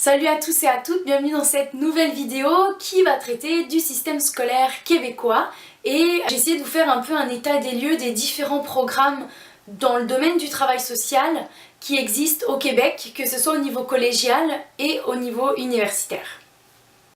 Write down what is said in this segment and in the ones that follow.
Salut à tous et à toutes, bienvenue dans cette nouvelle vidéo qui va traiter du système scolaire québécois et j'ai essayé de vous faire un peu un état des lieux des différents programmes dans le domaine du travail social qui existent au Québec, que ce soit au niveau collégial et au niveau universitaire.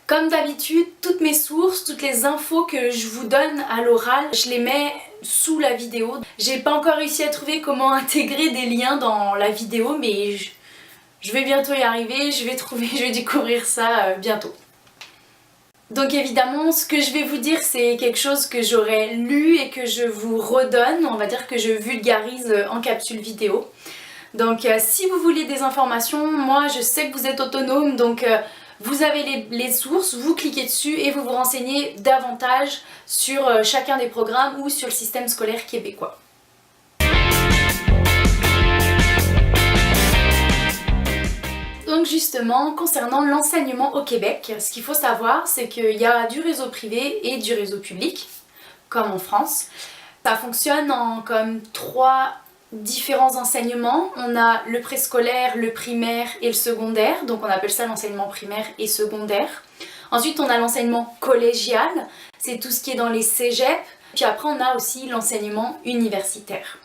Comme d'habitude, toutes mes sources, toutes les infos que je vous donne à l'oral, je les mets sous la vidéo. J'ai pas encore réussi à trouver comment intégrer des liens dans la vidéo, mais je vais bientôt y arriver, je vais découvrir ça bientôt. Donc évidemment, ce que je vais vous dire, c'est quelque chose que j'aurais lu et que je vous redonne, on va dire que je vulgarise en capsule vidéo. Donc si vous voulez des informations, moi je sais que vous êtes autonome, donc vous avez les sources, vous cliquez dessus et vous vous renseignez davantage sur chacun des programmes ou sur le système scolaire québécois. Donc justement, concernant l'enseignement au Québec, ce qu'il faut savoir, c'est qu'il y a du réseau privé et du réseau public, comme en France. Ça fonctionne en comme 3 différents enseignements. On a le préscolaire, le primaire et le secondaire, donc on appelle ça l'enseignement primaire et secondaire. Ensuite, on a l'enseignement collégial, c'est tout ce qui est dans les cégeps. Puis après, on a aussi l'enseignement universitaire.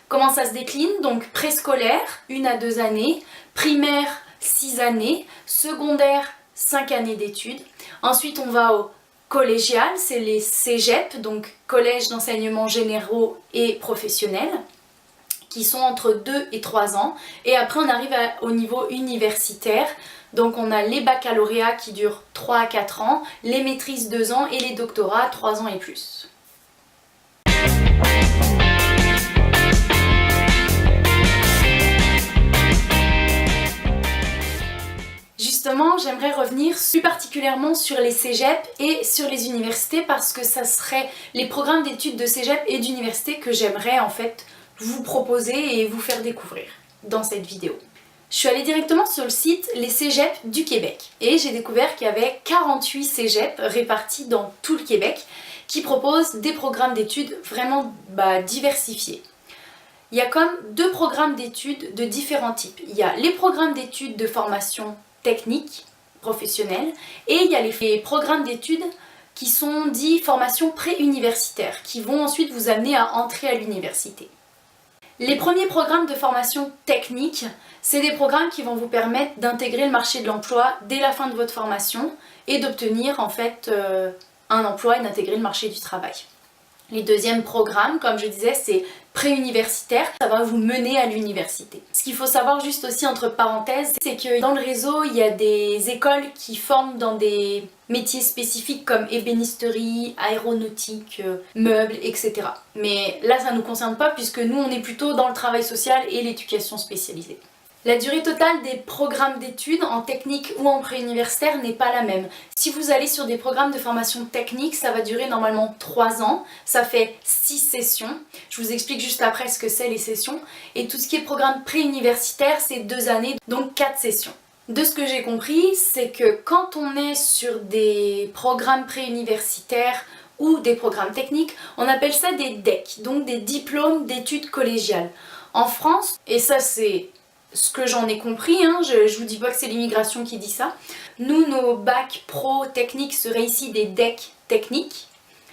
Comment ça se décline? Donc préscolaire, 1 à 2 années, primaire, 6 années, secondaire, 5 années d'études. Ensuite, on va au collégial, c'est les cégeps, donc collège d'enseignement généraux et professionnels, qui sont entre 2 et 3 ans. Et après, on arrive au niveau universitaire. Donc, on a les baccalauréats qui durent 3 à 4 ans, les maîtrises 2 ans et les doctorats 3 ans et plus. Justement, j'aimerais revenir plus particulièrement sur les cégeps et sur les universités parce que ça serait les programmes d'études de cégep et d'université que j'aimerais en fait vous proposer et vous faire découvrir dans cette vidéo. Je suis allée directement sur le site Les Cégeps du Québec et j'ai découvert qu'il y avait 48 cégeps répartis dans tout le Québec qui proposent des programmes d'études vraiment diversifiés. Il y a comme 2 programmes d'études de différents types. Il y a les programmes d'études de formation technique, professionnelle, et il y a les programmes d'études qui sont dits formation pré-universitaire, qui vont ensuite vous amener à entrer à l'université. Les premiers programmes de formation technique, c'est des programmes qui vont vous permettre d'intégrer le marché de l'emploi dès la fin de votre formation et d'obtenir en fait un emploi et d'intégrer le marché du travail. Les deuxièmes programmes, comme je disais, c'est pré-universitaire, ça va vous mener à l'université. Ce qu'il faut savoir juste aussi entre parenthèses, c'est que dans le réseau, il y a des écoles qui forment dans des métiers spécifiques comme ébénisterie, aéronautique, meubles, etc. Mais là, ça ne nous concerne pas puisque nous, on est plutôt dans le travail social et l'éducation spécialisée. La durée totale des programmes d'études en technique ou en préuniversitaire n'est pas la même. Si vous allez sur des programmes de formation technique, ça va durer normalement 3 ans, ça fait 6 sessions. Je vous explique juste après ce que c'est les sessions. Et tout ce qui est programme préuniversitaire, c'est 2 années, donc 4 sessions. De ce que j'ai compris, c'est que quand on est sur des programmes préuniversitaires ou des programmes techniques, on appelle ça des DEC, donc des diplômes d'études collégiales. En France, et ça c'est ce que j'en ai compris, je vous dis pas que c'est l'immigration qui dit ça. Nous, nos bacs pro techniques seraient ici des DEC techniques.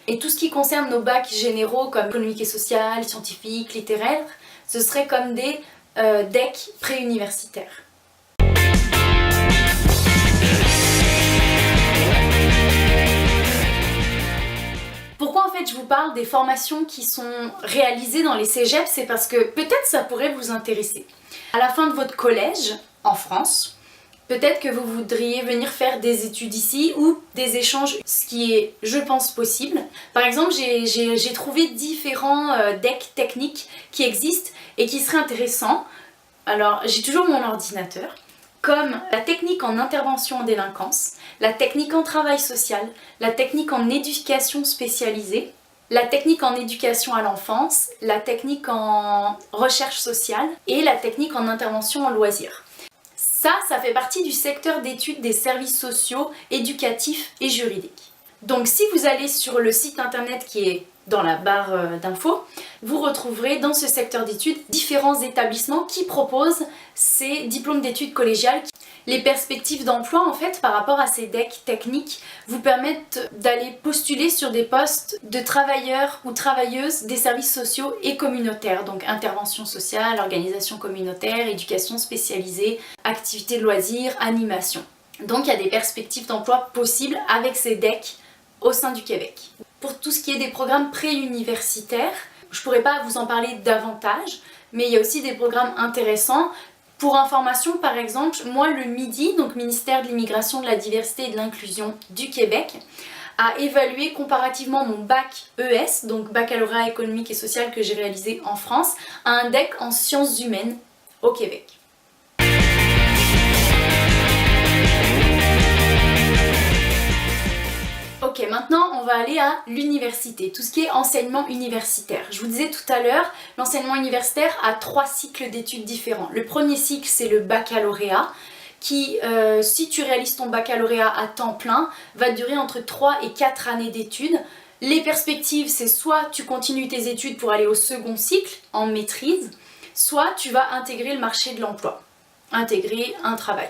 Et tout ce qui concerne nos bacs généraux comme économique et social, scientifique, littéraire, ce serait comme des DEC préuniversitaires. Pourquoi en fait je vous parle des formations qui sont réalisées dans les cégeps? C'est parce que peut-être ça pourrait vous intéresser. À la fin de votre collège, en France, peut-être que vous voudriez venir faire des études ici ou des échanges, ce qui est, je pense, possible. Par exemple, j'ai trouvé différents DEC techniques qui existent et qui seraient intéressants. Alors, j'ai toujours mon ordinateur, comme la technique en intervention en délinquance, la technique en travail social, la technique en éducation spécialisée, la technique en éducation à l'enfance, la technique en recherche sociale et la technique en intervention en loisirs. Ça fait partie du secteur d'études des services sociaux, éducatifs et juridiques. Donc si vous allez sur le site internet qui est dans la barre d'infos, vous retrouverez dans ce secteur d'études différents établissements qui proposent ces diplômes d'études collégiales Les perspectives d'emploi en fait par rapport à ces decks techniques vous permettent d'aller postuler sur des postes de travailleurs ou travailleuses des services sociaux et communautaires, donc intervention sociale, organisation communautaire, éducation spécialisée, activités de loisirs, animation. Donc il y a des perspectives d'emploi possibles avec ces decks au sein du Québec. Pour tout ce qui est des programmes préuniversitaires, je ne pourrais pas vous en parler davantage, mais il y a aussi des programmes intéressants. Pour information, par exemple, moi le MIDI, donc Ministère de l'Immigration, de la Diversité et de l'Inclusion du Québec, a évalué comparativement mon bac ES, donc baccalauréat économique et social que j'ai réalisé en France, à un DEC en sciences humaines au Québec. Ok, maintenant on va aller à l'université, tout ce qui est enseignement universitaire. Je vous disais tout à l'heure, l'enseignement universitaire a 3 cycles d'études différents. Le premier cycle, c'est le baccalauréat, qui, si tu réalises ton baccalauréat à temps plein, va durer entre 3 et 4 années d'études. Les perspectives, c'est soit tu continues tes études pour aller au second cycle, en maîtrise, soit tu vas intégrer le marché de l'emploi, intégrer un travail.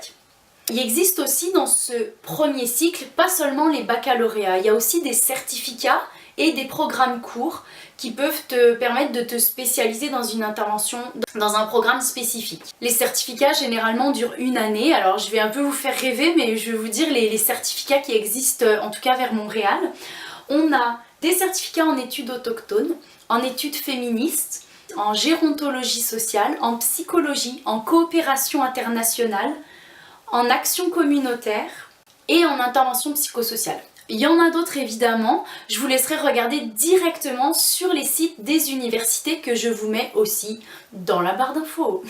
Il existe aussi dans ce premier cycle pas seulement les baccalauréats, il y a aussi des certificats et des programmes courts qui peuvent te permettre de te spécialiser dans une intervention, dans un programme spécifique. Les certificats généralement durent 1 année, alors je vais un peu vous faire rêver, mais je vais vous dire les certificats qui existent en tout cas vers Montréal. On a des certificats en études autochtones, en études féministes, en gérontologie sociale, en psychologie, en coopération internationale, en action communautaire et en intervention psychosociale. Il y en a d'autres évidemment, je vous laisserai regarder directement sur les sites des universités que je vous mets aussi dans la barre d'infos.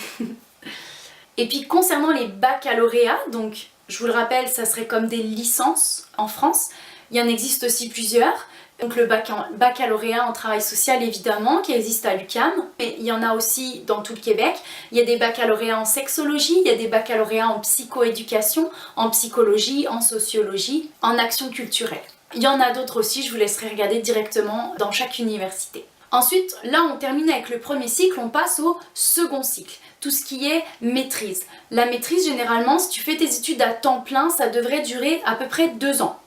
Et puis concernant les baccalauréats, donc je vous le rappelle, ça serait comme des licences en France, il y en existe aussi plusieurs. Donc le baccalauréat en travail social évidemment qui existe à l'UQAM, mais il y en a aussi dans tout le Québec. Il y a des baccalauréats en sexologie, il y a des baccalauréats en psychoéducation, en psychologie, en sociologie, en action culturelle. Il y en a d'autres aussi, je vous laisserai regarder directement dans chaque université. Ensuite, là on termine avec le premier cycle, on passe au second cycle, tout ce qui est maîtrise. La maîtrise généralement, si tu fais tes études à temps plein, ça devrait durer à peu près 2 ans.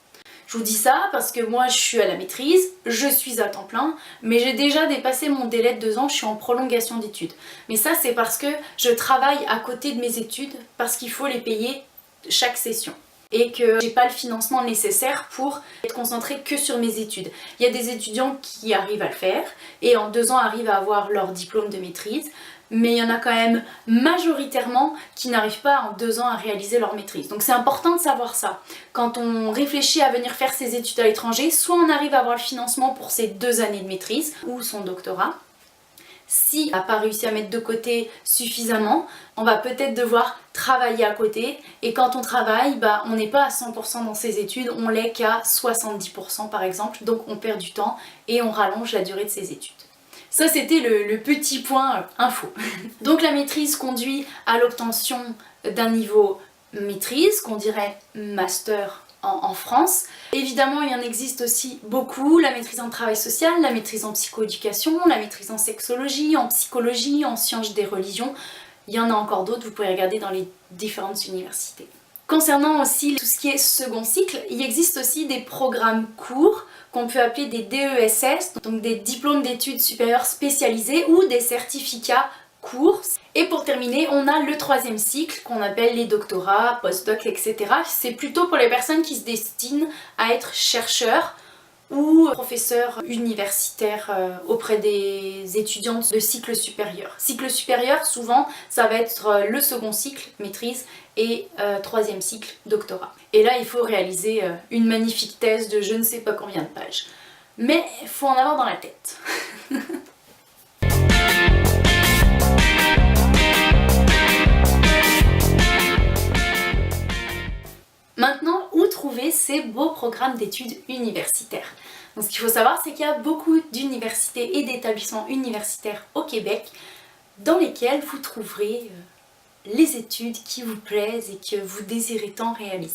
Je vous dis ça parce que moi je suis à la maîtrise, je suis à temps plein, mais j'ai déjà dépassé mon délai de 2 ans, je suis en prolongation d'études. Mais ça c'est parce que je travaille à côté de mes études, parce qu'il faut les payer chaque session. Et que j'ai pas le financement nécessaire pour être concentrée que sur mes études. Il y a des étudiants qui arrivent à le faire et en 2 ans arrivent à avoir leur diplôme de maîtrise. Mais il y en a quand même majoritairement qui n'arrivent pas en 2 ans à réaliser leur maîtrise. Donc c'est important de savoir ça. Quand on réfléchit à venir faire ses études à l'étranger, soit on arrive à avoir le financement pour ses 2 années de maîtrise ou son doctorat. Si on n'a pas réussi à mettre de côté suffisamment, on va peut-être devoir travailler à côté. Et quand on travaille, on n'est pas à 100% dans ses études, on l'est qu'à 70% par exemple. Donc on perd du temps et on rallonge la durée de ses études. Ça c'était le petit point info. Donc la maîtrise conduit à l'obtention d'un niveau maîtrise, qu'on dirait master en France. Évidemment il y en existe aussi beaucoup, la maîtrise en travail social, la maîtrise en psychoéducation, la maîtrise en sexologie, en psychologie, en sciences des religions. Il y en a encore d'autres, vous pouvez regarder dans les différentes universités. Concernant aussi tout ce qui est second cycle, il existe aussi des programmes courts qu'on peut appeler des DESS, donc des diplômes d'études supérieures spécialisés ou des certificats courts. Et pour terminer, on a le 3e cycle qu'on appelle les doctorats, post-doc, etc. C'est plutôt pour les personnes qui se destinent à être chercheurs ou professeurs universitaires auprès des étudiants de cycle supérieur. Cycle supérieur, souvent, ça va être le second cycle, maîtrise, et 3e cycle, doctorat. Et là, il faut réaliser une magnifique thèse de je ne sais pas combien de pages. Mais il faut en avoir dans la tête. Maintenant, où trouver ces beaux programmes d'études universitaires? Donc ce qu'il faut savoir, c'est qu'il y a beaucoup d'universités et d'établissements universitaires au Québec dans lesquels vous trouverez les études qui vous plaisent et que vous désirez tant réaliser.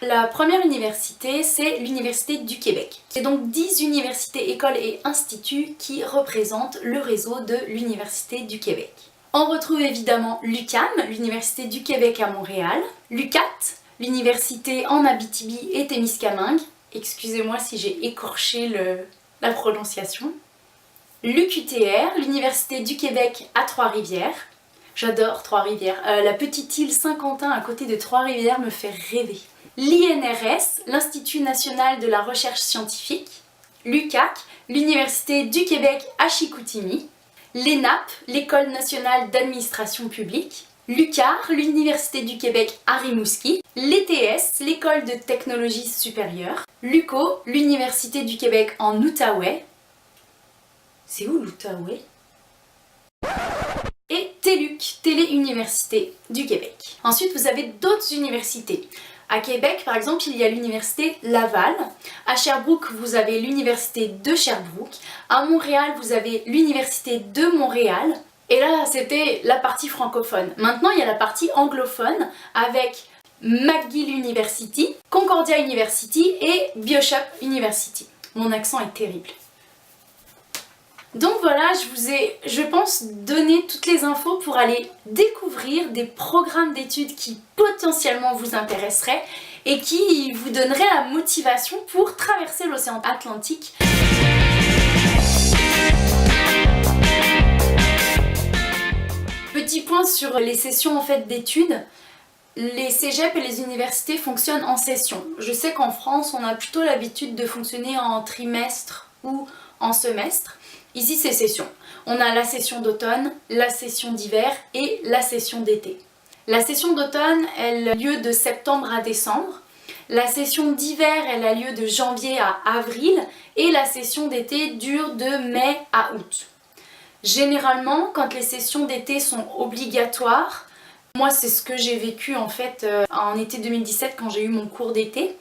La première université, c'est l'Université du Québec. C'est donc 10 universités, écoles et instituts qui représentent le réseau de l'Université du Québec. On retrouve évidemment l'UQAM, l'Université du Québec à Montréal, l'UQAT, l'Université en Abitibi et Témiscamingue, excusez-moi si j'ai écorché la prononciation, l'UQTR, l'Université du Québec à Trois-Rivières, j'adore Trois-Rivières, la petite île Saint-Quentin à côté de Trois-Rivières me fait rêver, l'INRS, l'Institut National de la Recherche Scientifique, l'UQAC, l'Université du Québec à Chicoutimi, l'ENAP, l'École Nationale d'Administration Publique, l'UQAR, l'Université du Québec à Rimouski, l'ETS, l'École de Technologie Supérieure, l'UQO, l'Université du Québec en Outaouais. C'est où l'Outaouais? Et TÉLUQ, Télé-Université du Québec. Ensuite, vous avez d'autres universités. À Québec, par exemple, il y a l'université Laval. À Sherbrooke, vous avez l'université de Sherbrooke. À Montréal, vous avez l'université de Montréal. Et là, c'était la partie francophone. Maintenant, il y a la partie anglophone avec McGill University, Concordia University et Bishop University. Mon accent est terrible. Donc voilà, je vous ai, je pense, donné toutes les infos pour aller découvrir des programmes d'études qui potentiellement vous intéresseraient et qui vous donneraient la motivation pour traverser l'océan Atlantique. Petit point sur les sessions en fait d'études. Les cégeps et les universités fonctionnent en sessions. Je sais qu'en France, on a plutôt l'habitude de fonctionner en trimestre ou en semestre. Ici, c'est session. On a la session d'automne, la session d'hiver et la session d'été. La session d'automne, elle a lieu de septembre à décembre. La session d'hiver, elle a lieu de janvier à avril. Et la session d'été dure de mai à août. Généralement, quand les sessions d'été sont obligatoires, moi, c'est ce que j'ai vécu en fait en été 2017 quand j'ai eu mon cours d'été.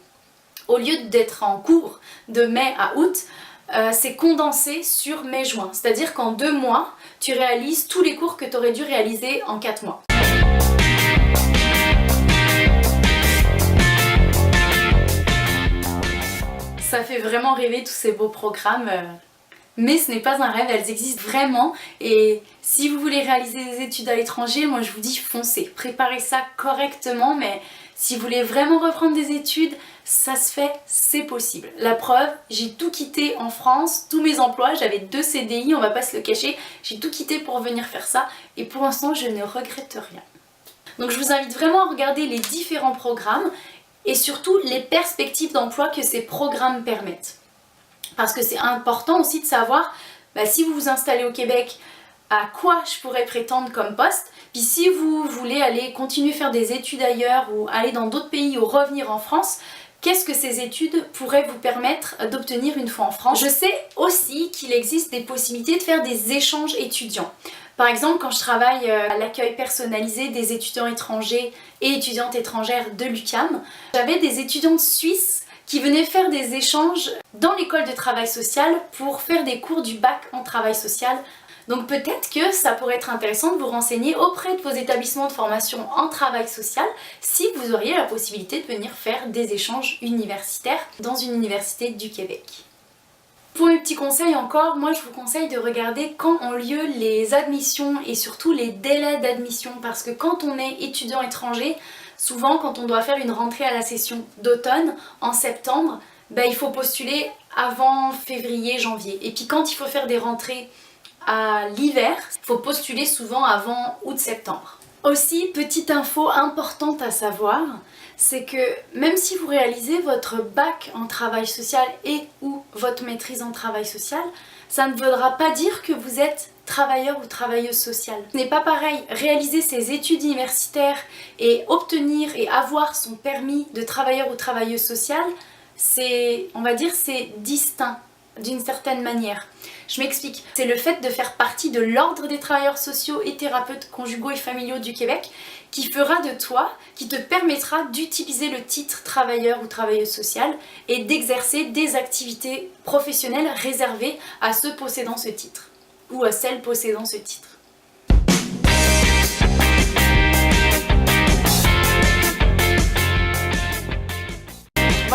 Au lieu d'être en cours de mai à août, c'est condensé sur mai-juin. C'est-à-dire qu'en 2 mois, tu réalises tous les cours que tu aurais dû réaliser en 4 mois. Ça fait vraiment rêver tous ces beaux programmes. Mais ce n'est pas un rêve, elles existent vraiment. Et si vous voulez réaliser des études à l'étranger, moi je vous dis foncez. Préparez ça correctement, mais si vous voulez vraiment reprendre des études, ça se fait, c'est possible. La preuve, j'ai tout quitté en France, tous mes emplois, j'avais 2 CDI, on va pas se le cacher, j'ai tout quitté pour venir faire ça et pour l'instant je ne regrette rien. Donc je vous invite vraiment à regarder les différents programmes et surtout les perspectives d'emploi que ces programmes permettent. Parce que c'est important aussi de savoir si vous vous installez au Québec, à quoi je pourrais prétendre comme poste. Puis si vous voulez aller continuer à faire des études ailleurs ou aller dans d'autres pays ou revenir en France, qu'est-ce que ces études pourraient vous permettre d'obtenir une fois en France? Je sais aussi qu'il existe des possibilités de faire des échanges étudiants. Par exemple, quand je travaille à l'accueil personnalisé des étudiants étrangers et étudiantes étrangères de l'UQAM, j'avais des étudiantes suisses qui venaient faire des échanges dans l'école de travail social pour faire des cours du bac en travail social. Donc peut-être que ça pourrait être intéressant de vous renseigner auprès de vos établissements de formation en travail social si vous auriez la possibilité de venir faire des échanges universitaires dans une université du Québec. Pour mes petits conseils encore, moi je vous conseille de regarder quand ont lieu les admissions et surtout les délais d'admission parce que quand on est étudiant étranger, souvent quand on doit faire une rentrée à la session d'automne en septembre, il faut postuler avant février, janvier. Et puis quand il faut faire des rentrées à l'hiver, il faut postuler souvent avant août-septembre. Aussi, petite info importante à savoir, c'est que même si vous réalisez votre bac en travail social et ou votre maîtrise en travail social, ça ne voudra pas dire que vous êtes travailleur ou travailleuse sociale. Ce n'est pas pareil, réaliser ses études universitaires et obtenir et avoir son permis de travailleur ou travailleuse sociale, c'est, on va dire, c'est distinct d'une certaine manière. Je m'explique. C'est le fait de faire partie de l'Ordre des travailleurs sociaux et thérapeutes conjugaux et familiaux du Québec qui fera de toi, qui te permettra d'utiliser le titre travailleur ou travailleuse sociale et d'exercer des activités professionnelles réservées à ceux possédant ce titre ou à celles possédant ce titre.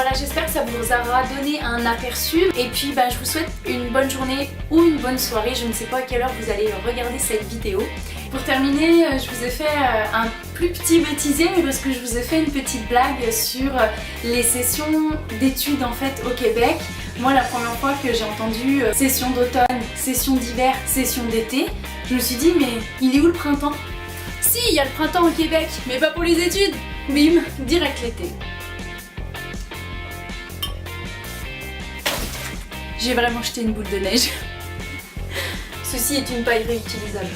Voilà, j'espère que ça vous aura donné un aperçu. Et puis je vous souhaite une bonne journée ou une bonne soirée. Je ne sais pas à quelle heure vous allez regarder cette vidéo. Pour terminer, je vous ai fait un plus petit bêtisier, mais parce que je vous ai fait une petite blague sur les sessions d'études en fait au Québec. Moi, la première fois que j'ai entendu session d'automne, session d'hiver, session d'été, je me suis dit mais il est où le printemps? Si, il y a le printemps au Québec, mais pas pour les études. Bim, direct l'été. J'ai vraiment jeté une boule de neige. Ceci est une paille réutilisable.